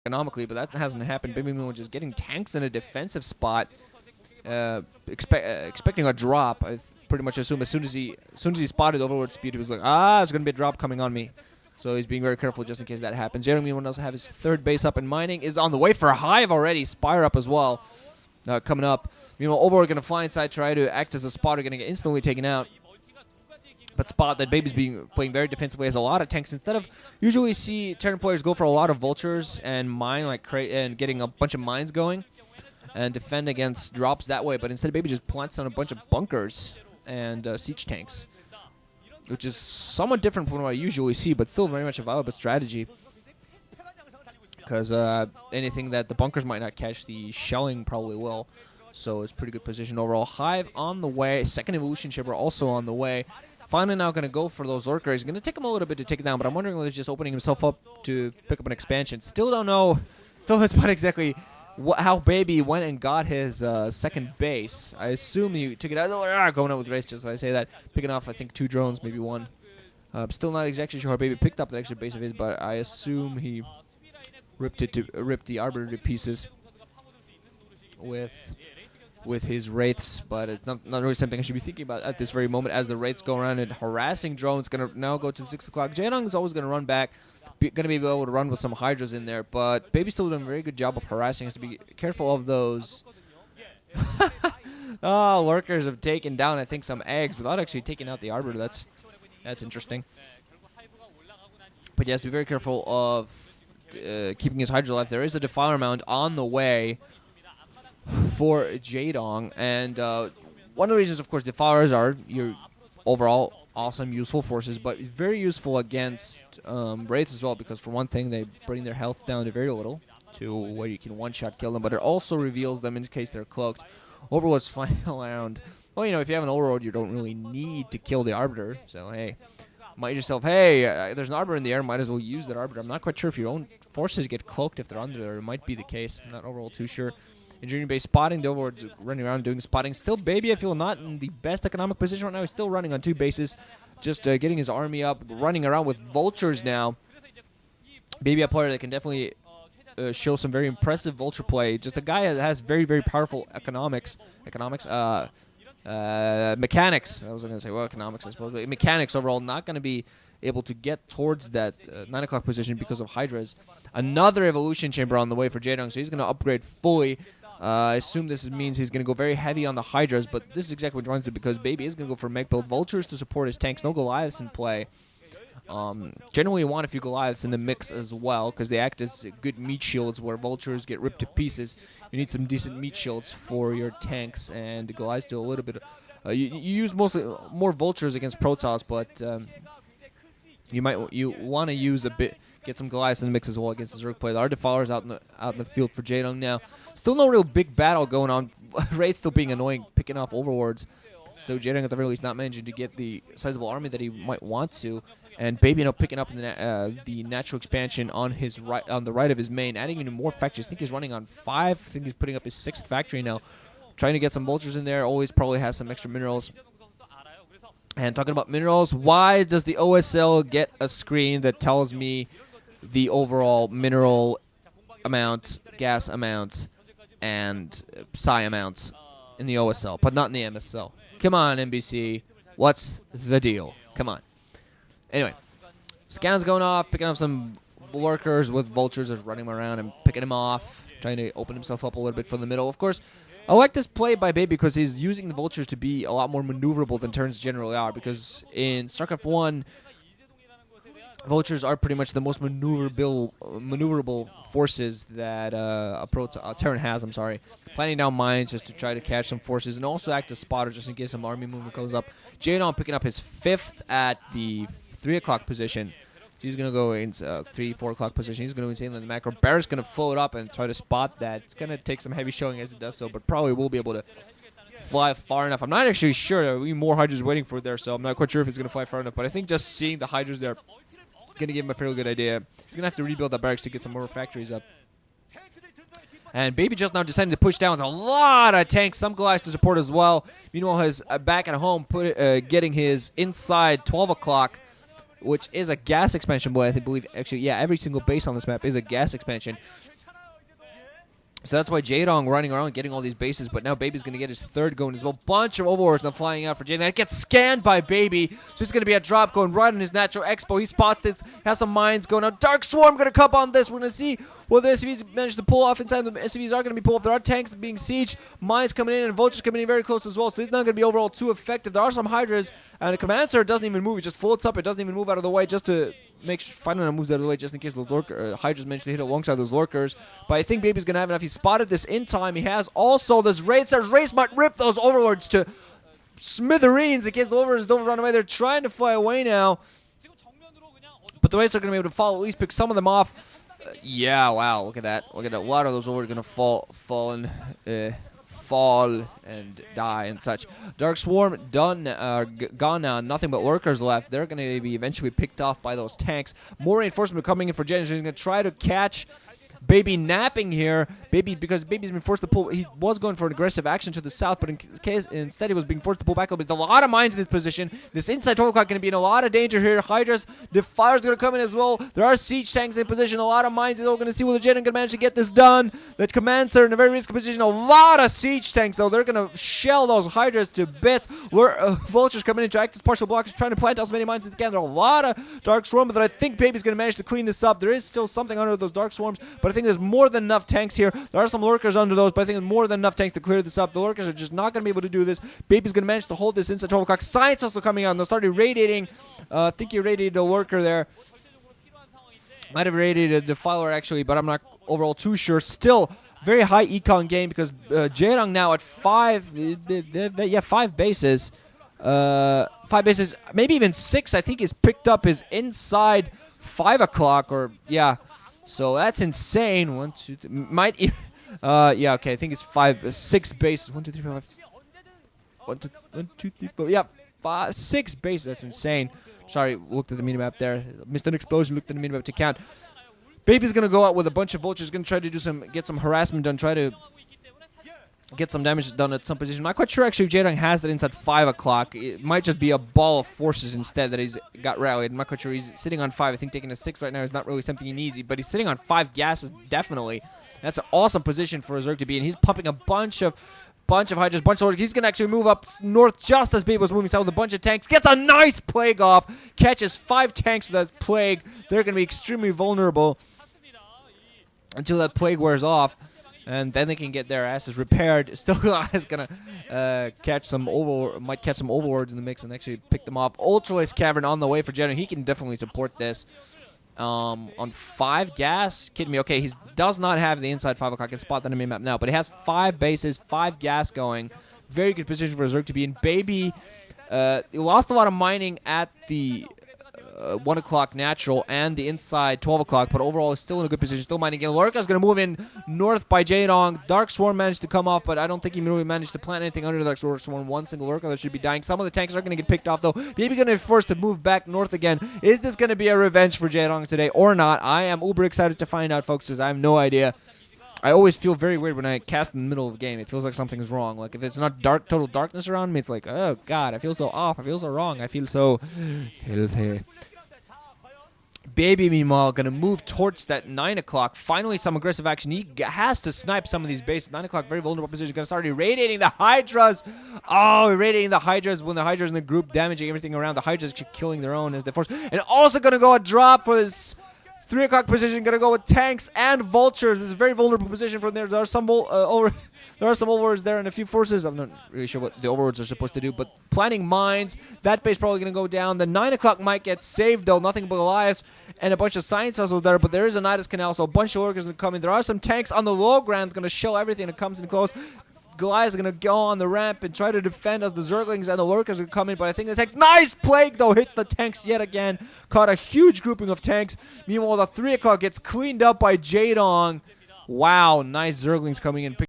economically, but that hasn't happened. BaBy just getting tanks in a defensive spot, expecting a drop. I pretty much assume as soon as he spotted Overlord speed, he was like, there's going to be a drop coming on me. So he's being very careful just in case that happens. Jaedong, meanwhile, does have his third base up, and mining is on the way for a hive already. Spire up as well, coming up. Meanwhile, Overlord going to fly inside, try to act as a spotter, going to get instantly taken out. But spot that BaBy's playing very defensively, has a lot of tanks. Instead of usually see Terran players go for a lot of vultures and mine and getting a bunch of mines going and defend against drops that way. But instead, BaBy just plants on a bunch of bunkers and siege tanks, which is somewhat different from what I usually see, but still very much a viable strategy. Because anything that the bunkers might not catch, the shelling probably will. So it's pretty good position overall. Hive on the way. Second evolution chamber also on the way. Finally now going to go for those lurkers. Going to take him a little bit to take it down, but I'm wondering whether he's just opening himself up to pick up an expansion. Still don't know. Still has spot exactly how BaBy went and got his second base. I assume he took it out. Going out with race, just as I say that. Picking off, I think, 2 drones, maybe 1. Still not exactly sure how BaBy picked up that extra base of his, but I assume he ripped the Arbiter to pieces with his wraiths, but it's not really something I should be thinking about at this very moment as the wraiths go around and harassing drones. Going to now go to 6 o'clock. Jaedong is always going to run back, going to be able to run with some Hydras in there, but BaBy's still doing a very good job of harassing us to be careful of those. Lurkers have taken down, I think, some eggs without actually taking out the Arbiter. That's interesting. But yes, be very careful of keeping his Hydra alive. There is a Defiler Mound on the way for Jaedong, and one of the reasons, of course, Defilers are your overall awesome, useful forces, but it's very useful against Wraiths as well, because for one thing, they bring their health down to very little, to where you can one-shot kill them, but it also reveals them in case they're cloaked. Overlord's flying around. Well, if you have an Overlord, you don't really need to kill the Arbiter, so hey, might yourself, hey, there's an Arbiter in the air, might as well use that Arbiter. I'm not quite sure if your own forces get cloaked if they're under there. It might be the case. I'm not overall too sure. Engineering base spotting, the Overlord's running around doing spotting. Still, BaBy, I feel, not in the best economic position right now. He's still running on 2 bases, just getting his army up, running around with vultures now. BaBy, a player that can definitely show some very impressive vulture play. Just a guy that has very, very powerful mechanics. I was going to say, well, economics, I suppose. But mechanics overall, not going to be able to get towards that 9 o'clock position because of Hydras. Another evolution chamber on the way for Jaedong, so he's going to upgrade fully. I assume this means he's going to go very heavy on the Hydras, but this is exactly what he wants to do, because BaBy is going to go for mech build. Vultures to support his tanks. No Goliaths in play. Generally, you want a few Goliaths in the mix as well, because they act as good meat shields where vultures get ripped to pieces. You need some decent meat shields for your tanks, and the Goliaths do a little bit. You use mostly more vultures against Protoss, but you want to use a bit. Get some Goliaths in the mix as well against the zerg play. Our Defiler's out in the field for Jaedong now. Still no real big battle going on. Raid still being annoying, picking off Overlords. So Jaedong at the very least not managing to get the sizable army that he might want to. And BaBy picking up the natural expansion on the right of his main, adding even more factories. I think he's running on 5. I think he's putting up his 6th factory now. Trying to get some vultures in there. Always probably has some extra minerals. And talking about minerals, why does the OSL get a screen that tells me the overall mineral amount, gas amount, and psi amounts in the OSL, but not in the MSL? Come on, NBC. What's the deal? Come on. Anyway, scans going off, picking up some lurkers with vultures, running around and picking him off, trying to open himself up a little bit from the middle. Of course, I like this play by BaBy because he's using the vultures to be a lot more maneuverable than turns generally are, because in StarCraft 1, vultures are pretty much the most maneuverable forces that a Terran has. Planting down mines just to try to catch some forces, and also act as spotter just in case some army movement goes up. Jaedong picking up his 5th at the 3 o'clock position. He's going to go in 3, 4 o'clock position. He's going to insane on the macro. Barrett's going to float up and try to spot that. It's going to take some heavy showing as it does so, but probably will be able to fly far enough. I'm not actually sure. There will be more Hydras waiting for it there, so I'm not quite sure if it's going to fly far enough. But I think just seeing the Hydras there going to give him a fairly good idea. He's going to have to rebuild the barracks to get some more factories up. And BaBy just now deciding to push down with a lot of tanks, some Goliaths to support as well. Meanwhile, his back at home getting his inside 12 o'clock, which is a gas expansion, but I believe, actually, yeah, every single base on this map is a gas expansion. So that's why Jaedong running around getting all these bases, but now BaBy's going to get his third going as well. Bunch of overlords now flying out for Jaedong. That gets scanned by BaBy. So it's going to be a drop going right on his natural expo. He spots this, has some mines going out. Dark Swarm going to come on this. We're going to see what the SCVs managed to pull off inside. The SCVs are going to be pulled off. There are tanks being sieged, mines coming in, and vultures coming in very close as well. So he's not going to be overall too effective. There are some Hydras, and the command center doesn't even move. He just floats up. It doesn't even move out of the way just to make sure Final moves out of the way just in case the Hydras manage to hit alongside those lurkers. But I think BaBy's going to have enough. He spotted this in time. He has also this race. There's race might rip those overlords to smithereens in case the overlords don't run away. They're trying to fly away now. But the Wraiths are going to be able to follow, at least pick some of them off. Yeah, wow, look at that. Look at that. A lot of those overlords are going to fall and die and such. Dark Swarm done, gone now. Nothing but lurkers left. They're going to be eventually picked off by those tanks. More reinforcement coming in for Jaedong. He's going to try to catch BaBy napping here. BaBy, because BaBy's been forced to pull. He was going for an aggressive action to the south, but instead he was being forced to pull back a little bit. A lot of mines in this position. This inside 12 o'clock going to be in a lot of danger here. Hydras, Defilers going to come in as well. There are siege tanks in position. A lot of mines. He's all going to see whether Jaedong can manage to get this done. The command center in a very risky position. A lot of siege tanks though. They're going to shell those Hydras to bits. Vultures coming in to act as partial blockers, trying to plant out as many mines as they can. There are a lot of Dark Swarm, but I think BaBy's going to manage to clean this up. There is still something under those Dark Swarms, but I think there's more than enough tanks here. There are some lurkers under those, but I think there's more than enough tanks to clear this up. The lurkers are just not going to be able to do this. BaBy's going to manage to hold this inside 12 o'clock. Science also coming out, and they'll start irradiating. I think he irradiated a lurker there. Might have irradiated a Defiler actually, but I'm not overall too sure. Still, very high econ game because Jaedong now at 5 bases. 5 bases, maybe even 6. I think he's picked up his inside 5 o'clock, or yeah. So that's insane. 1, 2, 3. Might even, yeah, okay. I think it's 6 bases. 1, 2, 3, 4, 5. 1, 2, 3, 4. Yeah, 5, 6 bases. That's insane. Sorry, looked at the minimap there. Missed an explosion. Looked at the minimap to count. BaBy's gonna go out with a bunch of vultures. Gonna try to do get some harassment done. Try to get some damage done at some position. I'm not quite sure actually if Jaedong has that inside 5 o'clock. It might just be a ball of forces instead that he's got rallied. I'm not quite sure. He's sitting on 5. I think taking a 6 right now is not really something he needs, but he's sitting on 5 gases definitely. That's an awesome position for a Zerg to be in. He's pumping a bunch of Hydras, bunch of Lords. He's going to actually move up north just as BaBy was moving south with a bunch of tanks. Gets a nice Plague off. Catches 5 tanks with that Plague. They're going to be extremely vulnerable until that Plague wears off. And then they can get their asses repaired. Still is going to catch some overlords in the mix and actually pick them off. Ultralisk Cavern on the way for Jaedong. He can definitely support this. On 5 gas, kidding me? Okay, he does not have the inside 5 o'clock. I can spot that on the map now, but he has 5 bases, 5 gas going. Very good position for a Zerg to be in. BaBy, he lost a lot of mining at the 1 o'clock natural and the inside 12 o'clock, but overall is still in a good position, still mining again. Lorca's going to move in north by Jaedong. Dark Swarm managed to come off, but I don't think he really managed to plant anything under the Dark Swarm. One single Lorca that should be dying. Some of the tanks are going to get picked off though. BaBy going to be forced to move back north again. Is this going to be a revenge for Jaedong today or not? I am uber excited to find out, folks, because I have no idea. I always feel very weird when I cast in the middle of a game. It feels like something's wrong. Like if it's not total darkness around me, it's like, oh god, I feel so off. I feel so wrong. I feel so filthy. BaBy, meanwhile, going to move towards that 9 o'clock. Finally, some aggressive action. He has to snipe some of these bases. 9 o'clock, very vulnerable position. Going to start irradiating the Hydras. Oh, irradiating the Hydras when the Hydras in the group, damaging everything around. The Hydras killing their own as they force. And also going to go a drop for this 3 o'clock position. Going to go with tanks and vultures. This is a very vulnerable position from there. There are some overlords there and a few forces. I'm not really sure what the overlords are supposed to do, but planting mines. That base probably going to go down. The 9 o'clock might get saved, though. Nothing but Goliath and a bunch of science also there, but there is a Nidus Canal, so a bunch of lurkers are coming. There are some tanks on the low ground going to shell everything that comes in close. Goliath is going to go on the ramp and try to defend as the Zerglings and the lurkers are coming, but I think the tanks... Nice Plague, though, hits the tanks yet again. Caught a huge grouping of tanks. Meanwhile, the 3 o'clock gets cleaned up by Jaedong. Wow, nice Zerglings coming in.